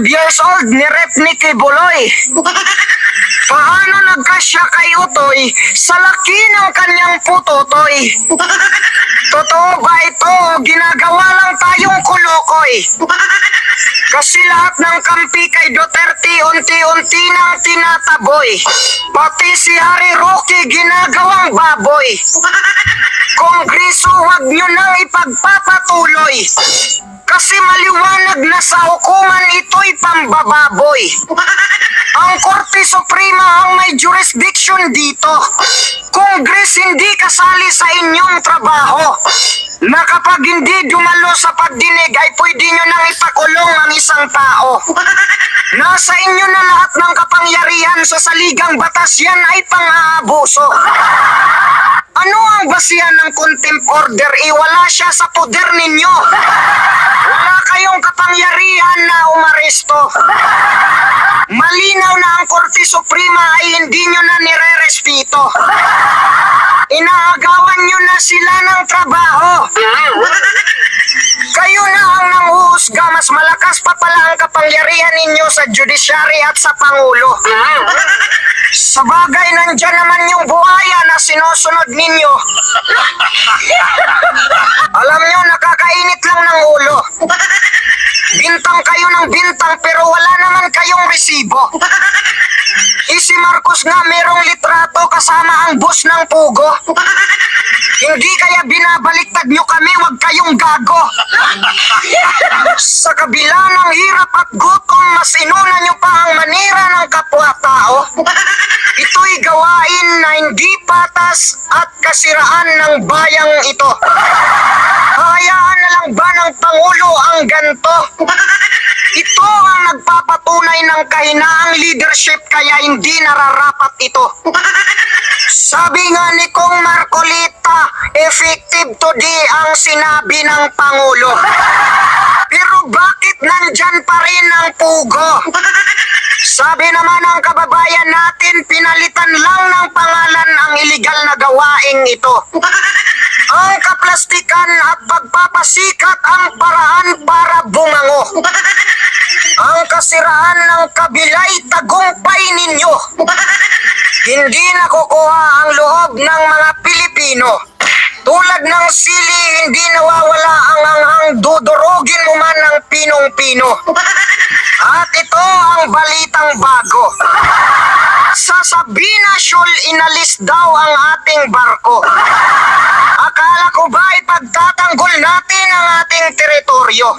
years old ni Rep ni Kibuloy. Paano nagkasya kay Utoy sa laki ng kanyang putotoy? Totoo ba ito? Ginagawa lang tayong kulukoy. Kasi lahat ng kampi kay Duterte unti-unti nang tinataboy. Pati si Harry Roque ginagawang baboy. Kongreso, huwag nyo nang ipagpapatuloy. Kasi maliwanag na sa hukuman ito'y pambababoy. Ang Korte Suprema ang may jurisdiction dito. Kongres hindi kasali sa inyong trabaho. Na kapag hindi dumalo sa pagdinig ay pwede nyo nang ipakulong ang isang tao. Nasa inyo na lahat ng kapangyarihan sa saligang batas, yan ay pang-aabuso. Ano ang basihan ng contempt order? Wala siya sa poder ninyo. Wala kayong kapangyarihan na umaresto. Malinaw na ang Korte Suprema ay hindi nyo na nire-respeto. Inaagawan nyo na sila ng trabaho. Kayo na ang nanghuhusga, mas malakas pa pala ang kapangyarihan ninyo sa judiciary at sa Pangulo. Sa bagay, nandyan naman yung buhaya na sinusunod ninyo. Alam nyo, nakakainit lang ng ulo. Bintang kayo ng bintang pero wala naman kayong resibo. Si Marcos nga merong litrato kasama ang boss ng Pugo. Hindi kaya binabaliktad nyo kami, wag kayong gago. Sa kabila ng hirap at gutom, mas inuna nyo pa ang manira ng kapwa-tao. Ito'y gawain na hindi patas at kasiraan ng bayang ito. Hayaan na lang ba ng Pangulo ang ganto? Ito ang nagpapatunay ng kahinaang leadership kaya hindi nararapat ito. Sabi nga ni Kong Marcolita, effective today ang sinabi ng Pangulo. Pero bakit nandyan pa rin ang Pugo? Sabi naman ng kababayan natin, pinalitan lang ng pangalan ang iligal na gawaing ito. Ang kaplastikan at pagpapasikat ang paraan para bumango. Ang kasiraan ng kabila'y tagumpay ninyo. Hindi nakukuha ang loob ng mga Pilipino. Tulad ng sili, hindi nawawala ang anghang, dudurugin mo man ng pinong-pino. At ito ang balitang bago. Sa Sabina Shoal, inalis daw ang ating barko. Akala ko ba ipagtatanggol natin ang ating teritoryo?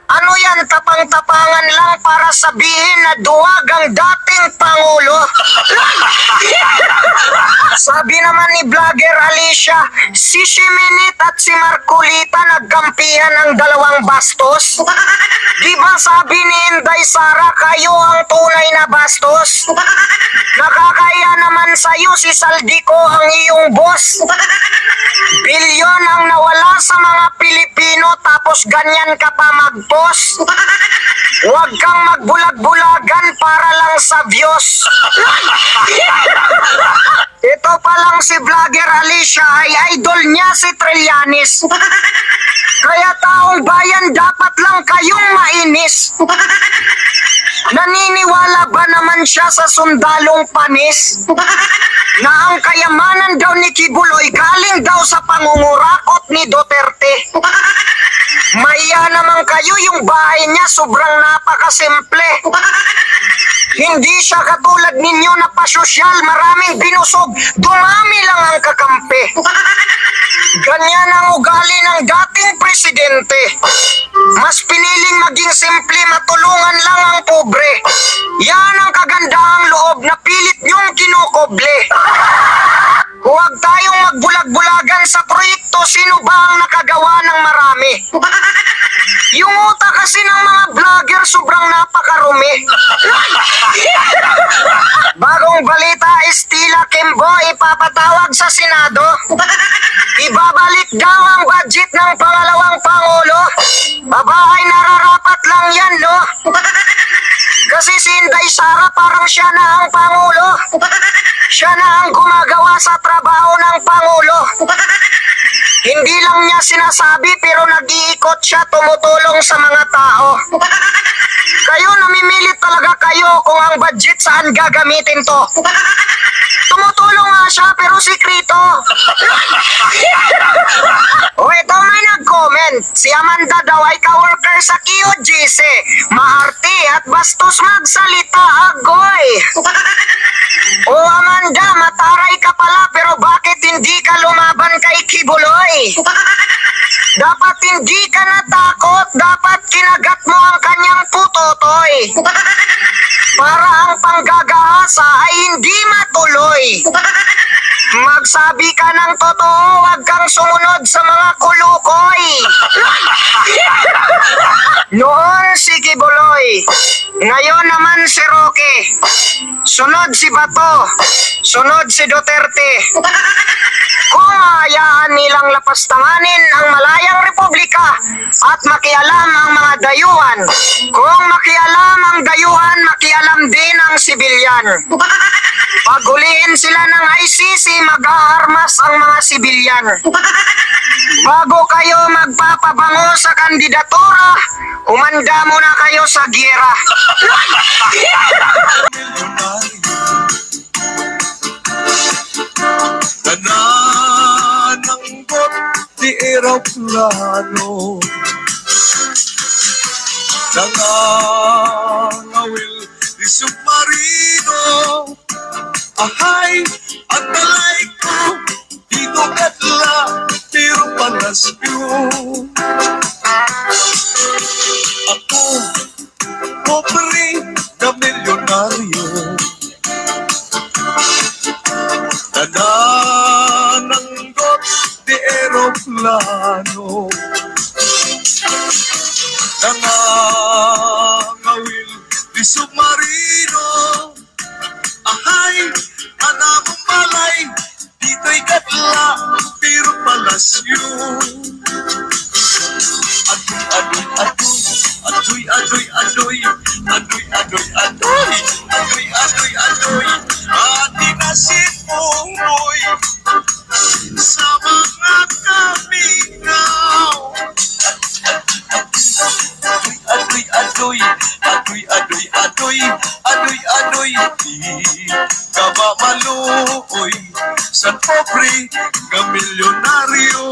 Ano yan, tapang-tapangan lang para sabihin na duwag ang dating Pangulo? Sabi naman ni Vlogger Alicia, si Shiminit at si Marcolita nagkampihan ng dalawang bastos. Diba sabi ni Inday Sara, kayo ang tunay na bastos? Nakakaya naman sa'yo, si Saldico ang iyong boss. Bilyon ang nawala sa mga Pilipino tapos ganyan ka pa mag-post. Huwag kang magbulag-bulagan para lang sa views. Ito pa lang si Vlogger Alicia ay idol niya si Trillanes. Kaya taong bayan dapat lang kayong mainis. Naniniwala ba naman siya sa sundalong panis? Na ang kayamanan daw ni Kibuloy galing daw sa pangungurakot ni Duterte. Maya naman kayo, yung bahay niya sobrang napakasimple. Hindi siya katulad ninyo na pasosyal, maraming binusog, dumami lang ang kakampi. Ganyan ang ugali ng dating presidente. Mas piniling maging simple, matulungan lang ang pobre. Yan ang kagandahang loob na pilit niyong kinukoble. Huwag tayong magbulag-bulagan sa proyekto, sino ba ang nakagawa ng marami? Yung utak kasi ng mga vlogger sobrang napakarumi. Bagong balita, Estila Kimbo ipapatawag sa Senado. Ibabalik daw ang budget ng pangalawang Pangulo. Babae, nararapat lang yan, no? Kasi si Inday Sara parang siya na ang Pangulo. Siya na ang gumagawa sa trabaho ng Pangulo. Hindi lang niya sinasabi pero nag-iikot siya tumutulong sa mga tao. Kayo, namimilit talaga kayo kung ang budget saan gagamitin to. Tumutulong nga siya pero sikrito. O ito may nag-comment. Si Amanda daw ay ka-worker sa QGC. Maarte at bastos magsalita, agoy. O Amanda, mataray ka pala pero bakit hindi ka lumaban kay Kibuloy? Dapat hindi ka natakot, dapat kinagat mo ang kanyang putotoy. Para ang panggagahasa ay hindi matuloy. Magsabi ka ng totoo, huwag kang sumunod sa mga kulukoy. Noon si Kibuloy, ngayon naman si Roque. Sunod si Bato, sunod si Duterte. Kung hayaan nilang lapastanganin ang malayang republika at makialam ang mga dayuhan, kung makialam ang dayuhan, makialam din ang sibilyan. Paghuliin sila ng ICC, mag-aarmas ang mga sibilyan. Bago kayo magpapabango sa kandidatura, umanda muna kayo sa giyera. Nanananggot di eroplano, nangangawil di submarino. Ahay, ang talay ko, dito katla, pero palasyo. Ako, pobre na milyonaryo. Nanananggot di eroplano, nangangawil di submarino. Ahay, anamong malay, dito'y katla, pero palasyo. Adoy, adoy, adoy, adoy, adoy, adoy, adoy, adoy, adoy, adoy, ati na si Punggoy sa mga kamingaw. Adoy, adoy, adoy, adoy, adoy, adoy, adoy, di ka ba maluoy sa pobre nga milyonaryo?